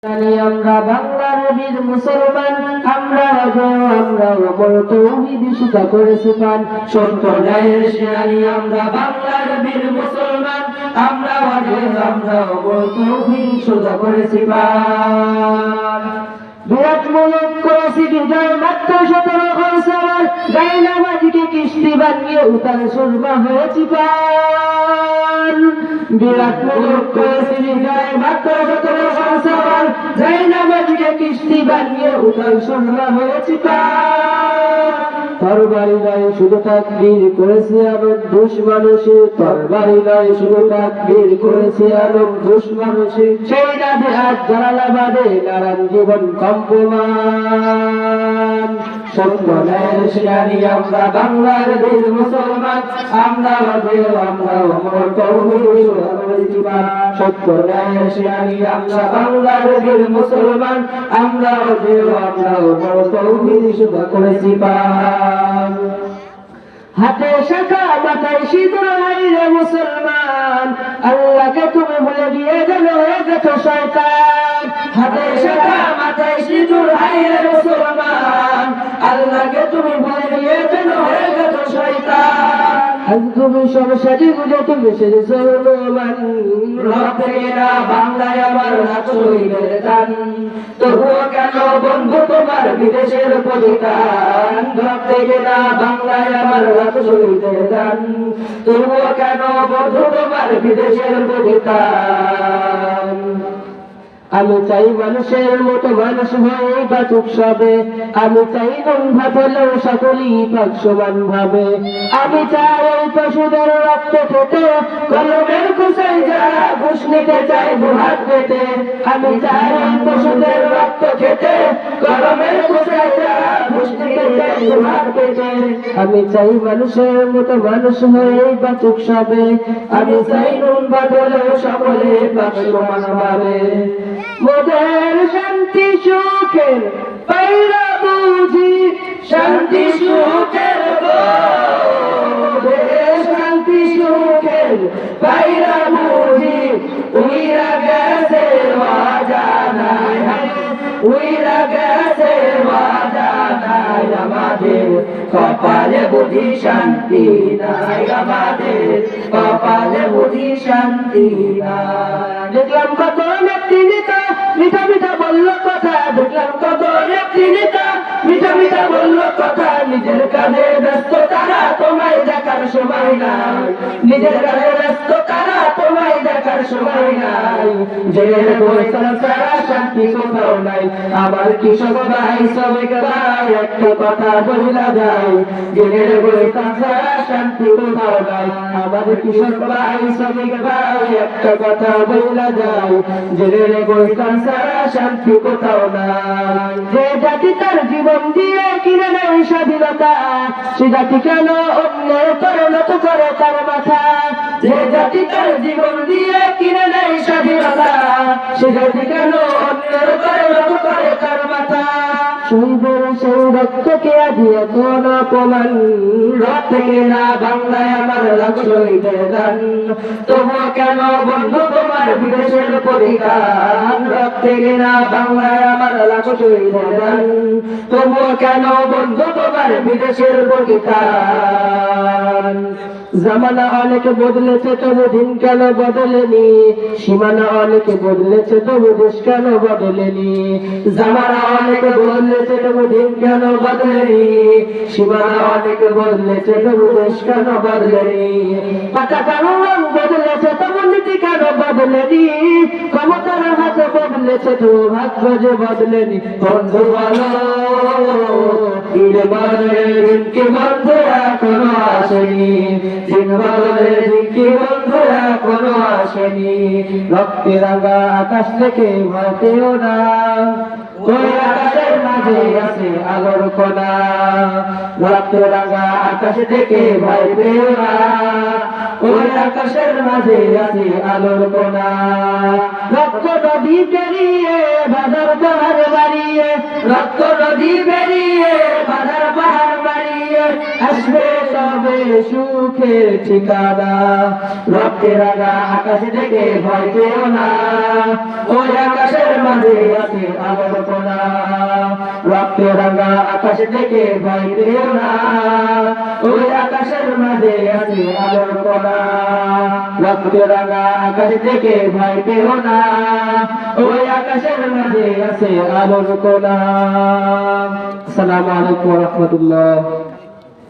আমরা বাংলার বীর মুসলমান, আমরা অমর তৌহিদ শিক্ষা করেছি পান। সত্য ন্যায়ের সেনানি আমরা বাংলার বীর মুসলমান, আমরা অমর তৌহিদ শিক্ষা করেছি পান। বিরাট মুলুক করেছি বিজয়, মাত্র 17 খরসাবার গাইনামাজিকে কিস্তি বানিয়ে উতাল সুরমা হয়েছি পান। বিরাট মুলুক করেছি বিজয়, মাত্র 17 খরসাবার গাইনামাজিকে কিস্তি বানিয়ে উতাল সুরমা হয়েছি পান। তরবারি নয় শুধু তাকবীর করেছি আলোক দুশ্মনুষে, তরবারি নয় শুধু তাকবীর করেছি আলোক দুশ্মনুষে। সেই রাধে আজ জালালাবাদে নারায়ণ জীবন কম্পমান। সত্য ন্যায়ের সেনানি আমরা বাংলার বীর মুসলমান, আমরা অমর তৌহিদ শিক্ষা করেছি পান। সত্য ন্যায়ের সেনানি আমরা বাংলার বীর মুসলমান, আমরা অমর তৌহিদ শিক্ষা করেছি পান। হাতে শাখা মাথায় সিঁদুর হাইরে মুসলমান, আল্লাহকে তুমি ভুলে গিয়ে যেন হয়ে গেছো শয়তান। হাতে শাখা মাথায় সিঁদুর হাইরে মুসলমান, আল্লাহকে তুমি ভুলে গিয়ে যেন হয়ে গেছো শয়তান। আজ তুমি সব সাজি গুজে তুমি সেজেছো হনুমান, রক্তে না বাংলায় আমার লাখ শহীদের দান। তবুও কেন বন্ধু তোমার বিদেশের পরিধান, রক্তে না বাংলায় আমার লাখ শহীদের দান। তবুও কেন বন্ধু তোমার বিদেশের পরিধান। আমি চাই মানুষের মতো মানুষ হয়ে বাঁচুক সবে, আমি চাই নুন ভাত হলেও সকলেই পাক সমান ভাবে। আমি চাই ওই পশুদের রক্ত খেতে, কলমের কুশাই যারা ঘুষ নিতে চায় দুহাত পেতে। আমি চাই ওই পশুদের রক্ত খেতে, কলমের কুশাই যারা ঘুষ নিতে চায় দুহাত পেতে। আমি চাই মানুষের মতো মানুষ হয়ে বাঁচুক সবে, আমি চাই নুন ভাত হলেও সকলে পাক সমান ভাবে। মোদের শান্তি সুখের পাইরা বুঝি, শান্তি সুখের শান্তি সুখের পাইরা বুঝি। উইরা গেছে অজানায়, উইরা গেছে অজানায়। আমাদের কপালে বুঝি শান্তি নাই, আমাদের কপালে বুঝি শান্তি নাই। দেখলাম কত নেত্রী নেতা মিঠা মিঠা বললো কথা, দেখলাম কত নেত্রী নেতা মিঠা মিঠা বললো কথা। নিজের কাজে ব্যস্ত তারা, তোমায় দেখার সময় নাই। নিজের কাজে ব্যস্ত তারা, তোমায় দেখার সময় নাই। জেলের বৈশাল ছাড়া শান্তি কোথাও নাই। আমার কৃষক ভাই শ্রমিক ভাই একটা কথা বলা যায়, জেলের বৈশাল ছাড়া শান্তি কোথাও নাই। আমার কৃষক ভাই শ্রমিক ভাই একটা কথা বলা যায়, জেলের বৈশাল ছাড়া শান্তি কোথাও নাই। যে জাতি তার জীবন দিয়ে কিনে নেয় স্বাধীনতা, সে জাতি কেন অন্যের পরিণত করে তার মাথা। যে জাতি তার জীবন দিয়ে কিনে নেয় স্বাধীনতা, সে জাতি কেন অন্যের পরিণত করে তার মাথা। শহীদের সেই রক্তকে আদি এখন অপমান, রক্তে না বাংলায় আমার লাখ শহীদের দান। তবুও কেন বন্ধু তোমার বিদেশের পরিধান, রক্তে না বাংলায় আমার লাখ শহীদের দান। তবুও কেন বন্ধু তোমার বিদেশের পরিধান। জামানা অনেক বদলেছে তবু দিন কেন বদলেনি, সীমানা অনেক বদলেছে তবু দেশ কেন বদলেনি। জামানা অনেক বদলেছে তবু দিন কেন বদলেনি, সীমানা অনেক বদলেছে তবু দেশ কেন বদলেনি। পতাকার রং বদলেছে তবু নীতি কেন বদলেনি, ক্ষমতার হাত বদলেছে তবু ভাগ্য যে বদলেনি। বন্ধু বলো দিন বদলের দিন কি বন্ধু এখনো আসেনি, দিন বদলের দিন কি বন্ধু এখনো আসেনি। রক্তে রাঙা আকাশ থেকে ভয় পেও না, ওই আকাশের মাঝে আছে আলোর কণা। রক্তে রাঙা আকাশ থেকে ভয় পেও না, ওই আকাশের মাঝে আছে আলোর কণা। রক্ত নদী পেরিয়ে বাঁধার পাহাড় বাড়িয়ে, রক্ত নদী পেরিয়ে বাঁধার পাহাড় বাড়িয়ে। দিকে আসবে তবে সুখের ঠিকানা। রক্তে রাঙা আকাশ দেখে ভয় পেও না, ওই আকাশের মাঝে আছে আলোর কণা। রক্তে রাঙা আকাশ দেখে ভয় পেও না, ওই আকাশের মাঝে আছে আলোর কণা। রক্তে রাঙা আকাশ দেখে ভয় পেও না, ওই আকাশের মাঝে আছে আলোর কণা। আসসালামু আলাইকুম ওয়া রাহমাতুল্লাহ।